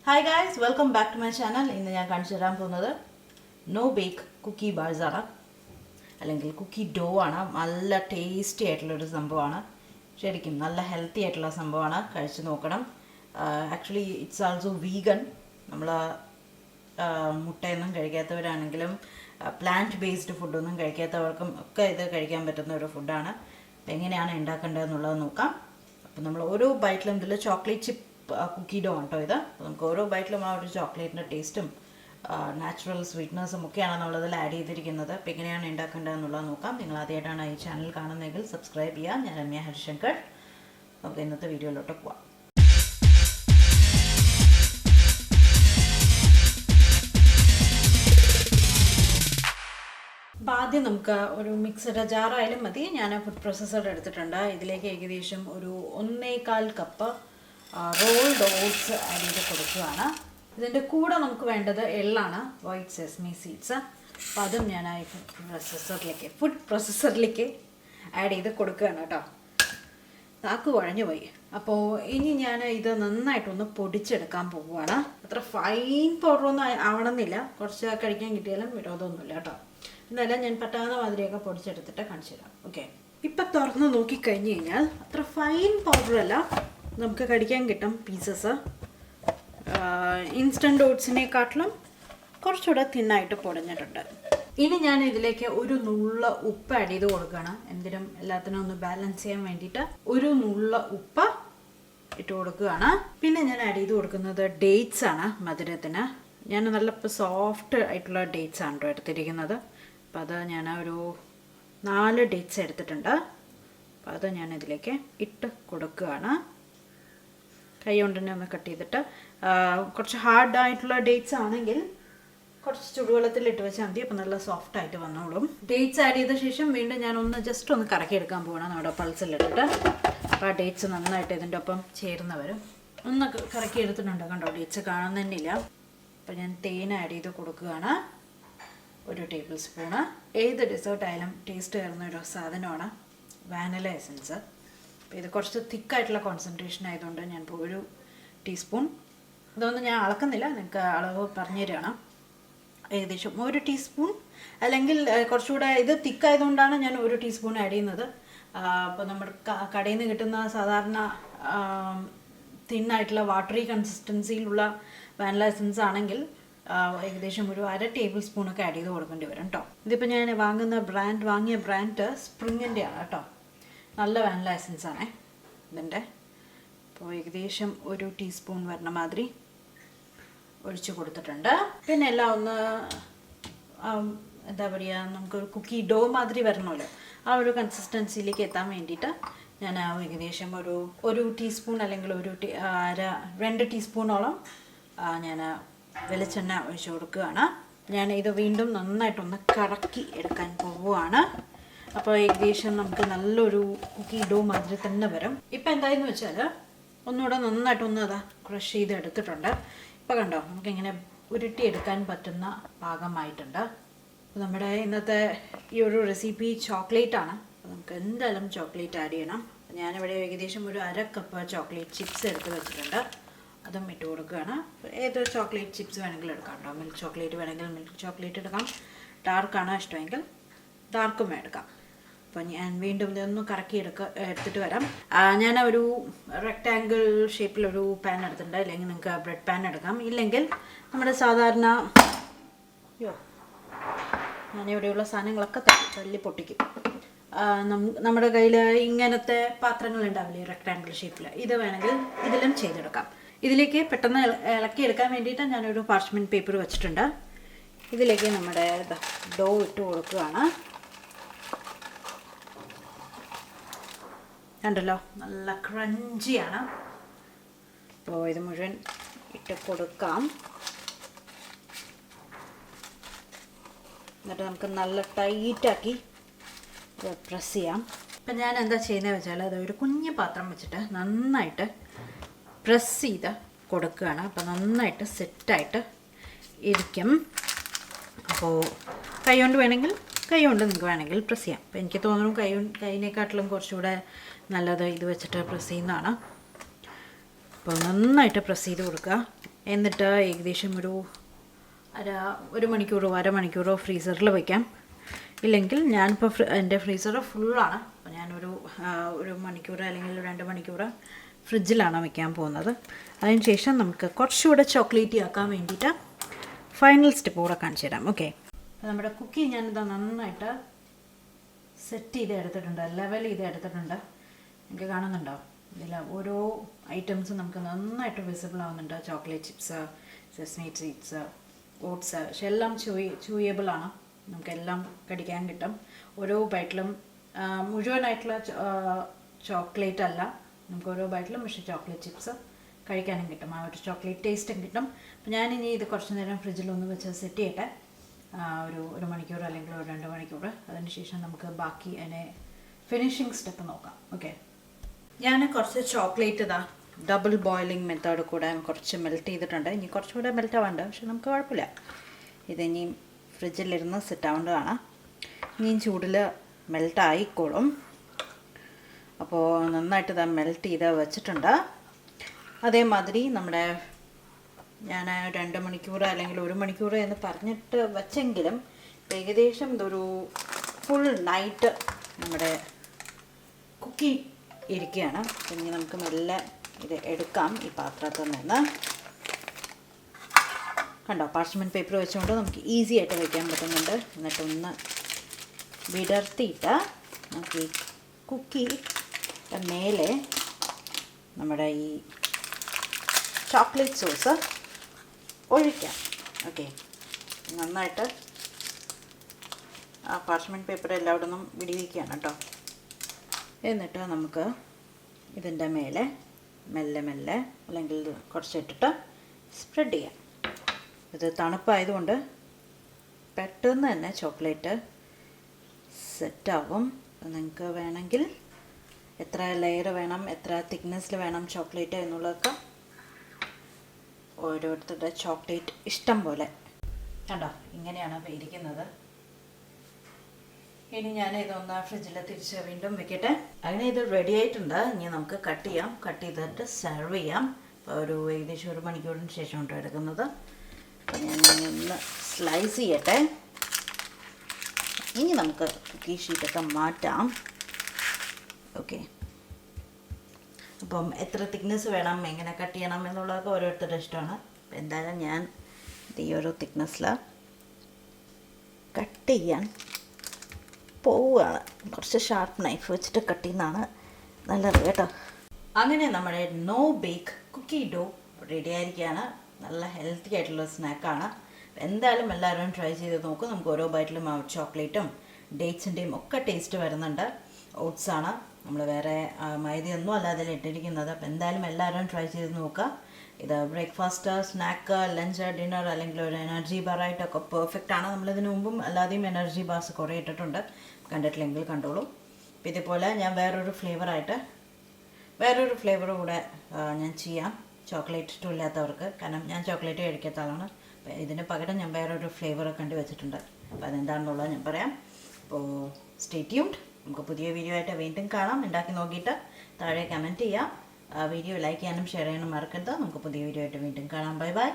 Hi guys, welcome back to my channel. ഇന്ന് ഞാൻ കാണിച്ചു തരാൻ പോകുന്നത് നോ ബേക്ക് കുക്കി ബാർസ് ആണ്, അല്ലെങ്കിൽ കുക്കി ഡോ ആണ്. നല്ല ടേസ്റ്റി ആയിട്ടുള്ളൊരു സംഭവമാണ്. ശരിക്കും നല്ല ഹെൽത്തി ആയിട്ടുള്ള സംഭവമാണ്. കഴിച്ച് നോക്കണം. Actually it's also vegan. നമ്മൾ മുട്ടയൊന്നും കഴിക്കാത്തവരാണെങ്കിലും പ്ലാന്റ് ബേസ്ഡ് ഫുഡൊന്നും കഴിക്കാത്തവർക്കും ഒക്കെ ഇത് കഴിക്കാൻ പറ്റുന്ന ഒരു ഫുഡാണ്. അപ്പോൾ എങ്ങനെയാണ് ഉണ്ടാക്കേണ്ടതെന്നുള്ളത് നോക്കാം. അപ്പോൾ നമ്മൾ ഓരോ ബൈറ്റിലും ഇതിൽ ചോക്ലേറ്റ് ചിപ്പ് കുക്കി ഡോ ആണ് കേട്ടോ ഇത്. നമുക്ക് ഓരോ ബൈറ്റിലും ആ ഒരു ചോക്ലേറ്റിൻ്റെ ടേസ്റ്റും നാച്ചുറൽ സ്വീറ്റ്നസ്സും ഒക്കെയാണ് നമ്മളതിൽ ആഡ് ചെയ്തിരിക്കുന്നത്. അപ്പോൾ എങ്ങനെയാണ് ഉണ്ടാക്കേണ്ടതെന്നുള്ളത് നോക്കാം. നിങ്ങൾ ആദ്യമായിട്ടാണ് ഈ ചാനൽ കാണുന്നതെങ്കിൽ സബ്സ്ക്രൈബ് ചെയ്യുക. ഞാൻ രമ്യ ഹരിശങ്കർ. നമുക്ക് ഇന്നത്തെ വീഡിയോയിലോട്ട് പോവാം. ആദ്യം നമുക്ക് ഒരു മിക്സഡ് ജാറായാലും മതി. ഞാൻ ഫുഡ് പ്രോസസ്സർ എടുത്തിട്ടുണ്ട്. ഇതിലേക്ക് ഏകദേശം ഒരു 1.25 കപ്പ് റോൾഡ് ഓട്സ് ആഡ് ചെയ്ത് കൊടുക്കുകയാണ്. ഇതിൻ്റെ കൂടെ നമുക്ക് വേണ്ടത് എള്ളാണ്, വൈറ്റ് സെസ്മി സീഡ്സ്. അപ്പോൾ അതും ഞാൻ ഈ ഫുഡ് പ്രോസസ്സറിലേക്ക് ആഡ് ചെയ്ത് കൊടുക്കുകയാണ് കേട്ടോ. നാക്ക് കുഴഞ്ഞു പോയി. അപ്പോൾ ഇനി ഞാൻ ഇത് നന്നായിട്ടൊന്ന് പൊടിച്ചെടുക്കാൻ പോവുകയാണ്. അത്ര ഫൈൻ പൗഡറൊന്നും ആവണമെന്നില്ല, കുറച്ച് കഴിക്കാൻ കിട്ടിയാലും വിരോധമൊന്നുമില്ല കേട്ടോ. എന്നാലും ഞാൻ പറ്റാവുന്ന മാതിരിയൊക്കെ പൊടിച്ചെടുത്തിട്ട് കാണിച്ചു തരാം. ഓക്കെ, ഇപ്പം തുറന്ന് നോക്കിക്കഴിഞ്ഞ് കഴിഞ്ഞാൽ അത്ര ഫൈൻ പൗഡറല്ല, നമുക്ക് കടിക്കാൻ കിട്ടും പീസസ്. ഇൻസ്റ്റൻറ്റ് ഓട്സിനെക്കാട്ടിലും കുറച്ചുകൂടെ തിന്നായിട്ട് പൊടിഞ്ഞിട്ടുണ്ട്. ഇനി ഞാൻ ഇതിലേക്ക് ഒരു നുള്ള ഉപ്പ് ആഡ് ചെയ്ത് കൊടുക്കുകയാണ്. എന്തിനും എല്ലാത്തിനും ഒന്ന് ബാലൻസ് ചെയ്യാൻ വേണ്ടിയിട്ട് ഒരു നുള്ള ഉപ്പ് ഇട്ട് കൊടുക്കുകയാണ്. പിന്നെ ഞാൻ ആഡ് ചെയ്ത് കൊടുക്കുന്നത് ഡേറ്റ്സ് ആണ് മധുരത്തിന്. ഞാൻ നല്ല സോഫ്റ്റ് ആയിട്ടുള്ള ഡേറ്റ്സ് ആണ് കേട്ടോ എടുത്തിരിക്കുന്നത്. അപ്പോൾ അത് ഞാൻ ഒരു 4 ഡേറ്റ്സ് എടുത്തിട്ടുണ്ട്. അപ്പോൾ അത് ഞാൻ ഇതിലേക്ക് ഇട്ട് കൊടുക്കുകയാണ്. കൈ കൊണ്ട് തന്നെ ഒന്ന് കട്ട് ചെയ്തിട്ട്. കുറച്ച് ഹാർഡായിട്ടുള്ള ഡേറ്റ്സ് ആണെങ്കിൽ കുറച്ച് ചുടുവെള്ളത്തിൽ വെച്ചാൽ മതി. അപ്പോൾ നല്ല സോഫ്റ്റ് ആയിട്ട് വന്നോളും. ഡേറ്റ്സ് ആഡ് ചെയ്ത ശേഷം വീണ്ടും ഞാൻ ജസ്റ്റ് ഒന്ന് കറക്കിയെടുക്കാൻ പോകണം നമ്മുടെ പൾസിലിട്ടിട്ട്. അപ്പോൾ ആ ഡേറ്റ്സ് നന്നായിട്ട് ഇതിൻ്റെ ഒപ്പം ചേർന്ന് വരും. ഒന്ന് കറക്കി എടുത്തിട്ടുണ്ട് കണ്ടോ, ഡേറ്റ്സ് കാണുന്നില്ല. അപ്പോൾ ഞാൻ തേൻ ആഡ് ചെയ്ത് കൊടുക്കുകയാണ്, 1 ടേബിൾ സ്പൂണ്. ഏത് ഡെസേർട്ടായാലും ടേസ്റ്റ് കയറുന്ന ഒരു സാധനമാണ് വാനില എസൻസ്. അപ്പോൾ ഇത് കുറച്ച് തിക്കായിട്ടുള്ള കോൺസെൻട്രേഷൻ ആയതുകൊണ്ട് ഞാൻ ഇപ്പോൾ 1 ടീസ്പൂൺ, ഇതൊന്നും ഞാൻ അളക്കുന്നില്ല, നിങ്ങൾക്ക് അളവ് പറഞ്ഞു തരണം. ഏകദേശം 1 ടീസ്പൂൺ, അല്ലെങ്കിൽ കുറച്ചുകൂടെ ഇത് തിക്കായതുകൊണ്ടാണ് ഞാൻ 1 ടീസ്പൂൺ ആഡ് ചെയ്യുന്നത്. അപ്പോൾ നമ്മുടെ കടയിൽ നിന്ന് കിട്ടുന്ന സാധാരണ തിന്നായിട്ടുള്ള വാട്ടറി കൺസിസ്റ്റൻസിയിലുള്ള വാനില എസൻസ് ആണെങ്കിൽ ഏകദേശം ഒരു 1/2 ടേബിൾ സ്പൂണൊക്കെ ആഡ് ചെയ്ത് കൊടുക്കേണ്ടി വരും കേട്ടോ. ഇതിപ്പോൾ ഞാൻ വാങ്ങിയ ബ്രാൻഡ് സ്പ്രിങ്ങിൻ്റെ ആണ് കേട്ടോ. നല്ല വാനില എസൻസ് ആണേ ഇതിൻ്റെ. അപ്പോൾ ഏകദേശം 1 ടീസ്പൂൺ വരണ മാതിരി ഒഴിച്ച് കൊടുത്തിട്ടുണ്ട്. പിന്നെ എല്ലാം ഒന്ന് എന്താ പറയുക, നമുക്കൊരു കുക്കി ഡോ മാതിരി വരണമല്ലോ, ആ ഒരു കൺസിസ്റ്റൻസിയിലേക്ക് എത്താൻ വേണ്ടിയിട്ട് ഞാൻ ഏകദേശം ഒരു ടീസ്പൂൺ അല്ലെങ്കിൽ 2 ടീസ്പൂണോളം ഞാൻ വെളിച്ചെണ്ണ ഒഴിച്ച് കൊടുക്കുകയാണ്. ഞാൻ ഇത് വീണ്ടും നന്നായിട്ടൊന്ന് കറക്കി എടുക്കാൻ പോവുകയാണ്. അപ്പോൾ ഏകദേശം നമുക്ക് നല്ലൊരു കുക്കി ഡോ മാതിരി തന്നെ വരും. ഇപ്പം എന്തായെന്ന് വെച്ചാൽ ഒന്നുകൂടെ നന്നായിട്ടൊന്ന് ക്രഷ് ചെയ്ത് എടുത്തിട്ടുണ്ട്. ഇപ്പോൾ കണ്ടോ, നമുക്കിങ്ങനെ ഉരുട്ടിയെടുക്കാൻ പറ്റുന്ന പാകമായിട്ടുണ്ട്. അപ്പോൾ നമ്മുടെ ഇന്നത്തെ ഈ ഒരു റെസിപ്പി ചോക്ലേറ്റാണ്. അപ്പോൾ നമുക്ക് എന്തായാലും ചോക്ലേറ്റ് ആഡ് ചെയ്യണം. ഞാനിവിടെ ഏകദേശം ഒരു 1/2 കപ്പ് ചോക്ലേറ്റ് ചിപ്സ് എടുത്ത് വെച്ചിട്ടുണ്ട്. അതും ഇട്ട് കൊടുക്കുകയാണ്. ഏത് ചോക്ലേറ്റ് ചിപ്സ് വേണമെങ്കിലും എടുക്കാം കേട്ടോ. മിൽക്ക് ചോക്ലേറ്റ് വേണമെങ്കിൽ മിൽക്ക് ചോക്ലേറ്റ് എടുക്കാം. ഡാർക്കാണ് ഇഷ്ടമെങ്കിൽ ഡാർക്കും എടുക്കാം. അപ്പോൾ ഞാൻ വീണ്ടും ഇതൊന്ന് കറക്കി എടുത്തിട്ട് വരാം. ഞാൻ ഒരു റെക്റ്റാങ്കിൾ ഷേപ്പിലൊരു പാൻ എടുത്തിട്ടുണ്ട്. അല്ലെങ്കിൽ നിങ്ങൾക്ക് ബ്രെഡ് പാൻ എടുക്കാം, ഇല്ലെങ്കിൽ നമ്മുടെ സാധാരണ ഞാനിവിടെയുള്ള സാധനങ്ങളൊക്കെ തല്ലി പൊട്ടിക്കും. നമ്മുടെ കയ്യിൽ ഇങ്ങനത്തെ പാത്രങ്ങൾ ഉണ്ടാവില്ലേ റെക്റ്റാങ്കിൾ ഷേപ്പിൽ, ഇത് വേണമെങ്കിൽ ഇതിലും ചെയ്തെടുക്കാം. ഇതിലേക്ക് പെട്ടെന്ന് ഇളക്കിയെടുക്കാൻ വേണ്ടിയിട്ട് ഞാനൊരു പാർച്ച്മെൻറ്റ് പേപ്പർ വെച്ചിട്ടുണ്ട്. ഇതിലേക്ക് നമ്മുടെ ഡോ ഇട്ട് കൊടുക്കുകയാണ്. കണ്ടല്ലോ, നല്ല ക്രഞ്ചിയാണ്. അപ്പോൾ ഇത് മുഴുവൻ ഇട്ട് കൊടുക്കാം. എന്നിട്ട് നമുക്ക് നല്ല ടൈറ്റാക്കി പ്രസ് ചെയ്യാം. ഇപ്പം ഞാൻ എന്താ ചെയ്യുന്നത് വെച്ചാൽ അത് ഒരു കുഞ്ഞു പാത്രം വെച്ചിട്ട് നന്നായിട്ട് പ്രസ് ചെയ്ത് കൊടുക്കുകയാണ്. അപ്പോൾ നന്നായിട്ട് സെറ്റായിട്ട് ഇരിക്കും. അപ്പോൾ കൈ കൊണ്ട് നിങ്ങൾക്ക് വേണമെങ്കിൽ പ്രസ് ചെയ്യാം. അപ്പോൾ എനിക്ക് തോന്നുന്നു കൈയിനെക്കാട്ടിലും കുറച്ചുകൂടെ നല്ലത് ഇത് വെച്ചിട്ട് പ്രസ് ചെയ്യുന്നതാണ്. അപ്പോൾ നന്നായിട്ട് പ്രസ് ചെയ്ത് കൊടുക്കുക. എന്നിട്ട് ഏകദേശം ഒരു മണിക്കൂറോ അരമണിക്കൂറോ ഫ്രീസറിൽ വയ്ക്കാം. ഇല്ലെങ്കിൽ ഞാനിപ്പോൾ എൻ്റെ ഫ്രീസർ ഫുള്ളാണ്. അപ്പോൾ ഒരു മണിക്കൂർ അല്ലെങ്കിൽ 2 മണിക്കൂർ ഫ്രിഡ്ജിലാണ് വയ്ക്കാൻ പോകുന്നത്. അതിനുശേഷം നമുക്ക് കുറച്ചുകൂടെ ചോക്ലേറ്റി ആക്കാൻ വേണ്ടിയിട്ട് ഫൈനൽ സ്റ്റെപ്പ് കൂടെ കാണിച്ചു തരാം. ഓക്കെ, അപ്പോൾ നമ്മുടെ കുക്കി ഞാനിത് നന്നായിട്ട് സെറ്റ് ചെയ്ത് എടുത്തിട്ടുണ്ട്, ലെവൽ ചെയ്ത് എടുത്തിട്ടുണ്ട്. എനിക്ക് കാണുന്നുണ്ടോ? ഇതിൽ ഓരോ ഐറ്റംസും നമുക്ക് നന്നായിട്ട് വിസിബിൾ ആവുന്നുണ്ട്. Chocolate chips, sesame seeds, oats, പക്ഷെ എല്ലാം ചൂയബിളാണ്. നമുക്കെല്ലാം കടിക്കാൻ കിട്ടും. ഓരോ ബൈറ്റിലും മുഴുവനായിട്ടുള്ള ചോക്ലേറ്റ് അല്ല, നമുക്ക് ഓരോ ബൈറ്റിലും പക്ഷേ ചോക്ലേറ്റ് ചിപ്സ് കഴിക്കാനും കിട്ടും. ആ ഒരു ചോക്ലേറ്റ് ടേസ്റ്റും കിട്ടും. അപ്പോൾ ഞാനിനി ഇത് കുറച്ച് നേരം ഫ്രിഡ്ജിലൊന്ന് വെച്ച് സെറ്റ് ചെയ്യട്ടെ, ഒരു മണിക്കൂർ അല്ലെങ്കിൽ 2 മണിക്കൂർ. അതിനുശേഷം നമുക്ക് ബാക്കി അതിനെ ഫിനിഷിങ് സ്റ്റെപ്പ് നോക്കാം. ഓക്കെ, ഞാൻ കുറച്ച് ചോക്ലേറ്റ് ഡബിൾ ബോയിലിംഗ് മെത്തേഡ് കൂടെ കുറച്ച് മെൽറ്റ് ചെയ്തിട്ടുണ്ട്. ഇനി കുറച്ചുകൂടെ മെൽറ്റ് ആവാണ്ട്, പക്ഷെ നമുക്ക് കുഴപ്പമില്ല. ഇതിനി ഫ്രിഡ്ജിലിരുന്ന് സെറ്റ് ആവേണ്ടതാണ്. ഇനിയും ചൂടിൽ മെൽറ്റ് ആയിക്കോളും. അപ്പോൾ നന്നായിട്ട് മെൽറ്റ് ചെയ്ത് വെച്ചിട്ടുണ്ട്. അതേമാതിരി ഞാൻ 2 മണിക്കൂർ അല്ലെങ്കിൽ 1 മണിക്കൂർ എന്ന് പറഞ്ഞിട്ട് വെച്ചെങ്കിലും ഏകദേശം ഇതൊരു ഫുൾ നൈറ്റ് നമ്മുടെ കുക്കി ഇരിക്കുകയാണ്. ഇനി നമുക്ക് മെല്ലെ ഇത് എടുക്കാം ഈ പാത്രത്തിൽ നിന്ന്. കണ്ടോ, പാർച്ച്മെൻറ്റ് പേപ്പർ വെച്ചുകൊണ്ട് നമുക്ക് ഈസി ആയിട്ട് വയ്ക്കാൻ പറ്റുന്നുണ്ട്. എന്നിട്ടൊന്ന് വിടർത്തിയിട്ട് നമുക്ക് ഈ കുക്കിയുടെ മേലെ നമ്മുടെ ഈ ചോക്ലേറ്റ് സോസ് ഒഴിക്കാം. ഓക്കെ, നന്നായിട്ട് ആ പാർച്ച്മെൻറ്റ് പേപ്പർ എല്ലായിടത്തും വിടിവിക്കുകയാണ് കേട്ടോ. എന്നിട്ട് നമുക്ക് ഇതിൻ്റെ മേലെ മെല്ലെ അല്ലെങ്കിൽ കുറച്ചിട്ടിട്ട് സ്പ്രെഡ് ചെയ്യാം. ഇത് തണുപ്പായതുകൊണ്ട് പെട്ടെന്ന് തന്നെ ചോക്ലേറ്റ് സെറ്റാവും. നിങ്ങൾക്ക് വേണമെങ്കിൽ എത്ര ലെയർ വേണം, എത്ര തിക്നെസ്സിൽ വേണം ചോക്ലേറ്റ് എന്നുള്ളതൊക്കെ ഓരോരുത്തരുടെ ചോക്ലേറ്റ് ഇഷ്ടം പോലെ. കണ്ടോ, ഇങ്ങനെയാണ് അപ്പോൾ ഇരിക്കുന്നത്. ഇനി ഞാൻ ഇതൊന്ന് ഫ്രിഡ്ജിൽ തിരിച്ച് വീണ്ടും വെക്കട്ടെ. അങ്ങനെ ഇത് റെഡി ആയിട്ടുണ്ട്. ഇനി നമുക്ക് കട്ട് ചെയ്യാം. കട്ട് ചെയ്തിട്ട് സെർവ് ചെയ്യാം. അപ്പോൾ ഏകദേശം 1 മണിക്കൂറിന് ശേഷം കേട്ടോ എടുക്കുന്നത്. അപ്പോൾ ഞാനൊന്ന് സ്ലൈസ് ചെയ്യട്ടെ. ഇനി നമുക്ക് കുക്കി ഷീറ്റൊക്കെ മാറ്റാം. ഓക്കെ, അപ്പം എത്ര തിക്നെസ് വേണം, എങ്ങനെ കട്ട് ചെയ്യണം എന്നുള്ളതൊക്കെ ഓരോരുത്തരുടെ ഇഷ്ടമാണ്. അപ്പോൾ എന്തായാലും ഞാൻ ഈ ഒരു തിക്നെസ്സിൽ കട്ട് ചെയ്യാൻ പോവുകയാണ്. കുറച്ച് ഷാർപ്പ് നൈഫ് വെച്ചിട്ട് കട്ട് ചെയ്യുന്നതാണ് നല്ലത് കേട്ടോ. അങ്ങനെ നമ്മുടെ നോ ബേക്ക് കുക്കി ഡോ റെഡി ആയിരിക്കുകയാണ്. നല്ല ഹെൽത്തി ആയിട്ടുള്ള സ്നാക്കാണ്. എന്തായാലും എല്ലാവരും ട്രൈ ചെയ്ത് നോക്കും. നമുക്ക് ഓരോ ബൈറ്റിലും ചോക്ലേറ്റും ഡേറ്റ്സിൻ്റെയും ഒക്കെ ടേസ്റ്റ് വരുന്നുണ്ട്. ഓട്സാണ്, നമ്മൾ വേറെ മൈദയൊന്നും അല്ല അതിൽ ഇട്ടിരിക്കുന്നത്. അപ്പോൾ എന്തായാലും എല്ലാവരും ട്രൈ ചെയ്ത് നോക്കുക. ഇത് ബ്രേക്ക്ഫാസ്റ്റ്, സ്നാക്ക്, ലഞ്ച്, ഡിന്നർ അല്ലെങ്കിൽ ഒരു എനർജി ബാറായിട്ടൊക്കെ പെർഫെക്റ്റ് ആണ്. നമ്മളിതിന് മുമ്പും അല്ലാതെയും എനർജി ബാർസ് കുറേ ഇട്ടിട്ടുണ്ട്, കണ്ടിട്ടില്ലെങ്കിൽ കണ്ടോളൂ. അപ്പോൾ ഇതേപോലെ ഞാൻ വേറൊരു ഫ്ലേവർ കൂടെ ഞാൻ ചെയ്യാം, ചോക്ലേറ്റ് ഇഷ്ടമില്ലാത്തവർക്ക്. കാരണം ഞാൻ ചോക്ലേറ്റ് കഴിക്കാത്ത ആളാണ്. അപ്പോൾ ഇതിന് പകരം ഞാൻ വേറൊരു ഫ്ലേവർ കണ്ടുവച്ചിട്ടുണ്ട്. അപ്പോൾ അതെന്താണെന്നുള്ളത് ഞാൻ പറയാം. അപ്പോൾ സ്റ്റേ ട്യൂൺഡ്. നമുക്ക് പുതിയ വീഡിയോ ആയിട്ട് വീണ്ടും കാണാം. ഉണ്ടാക്കി നോക്കിയിട്ട് താഴെ കമൻറ്റ് ചെയ്യാം. വീഡിയോ ലൈക്ക് ചെയ്യാനും ഷെയർ ചെയ്യാനും മറക്കരുത്. നമുക്ക് പുതിയ വീഡിയോ ആയിട്ട് വീണ്ടും കാണാം. Bye bye.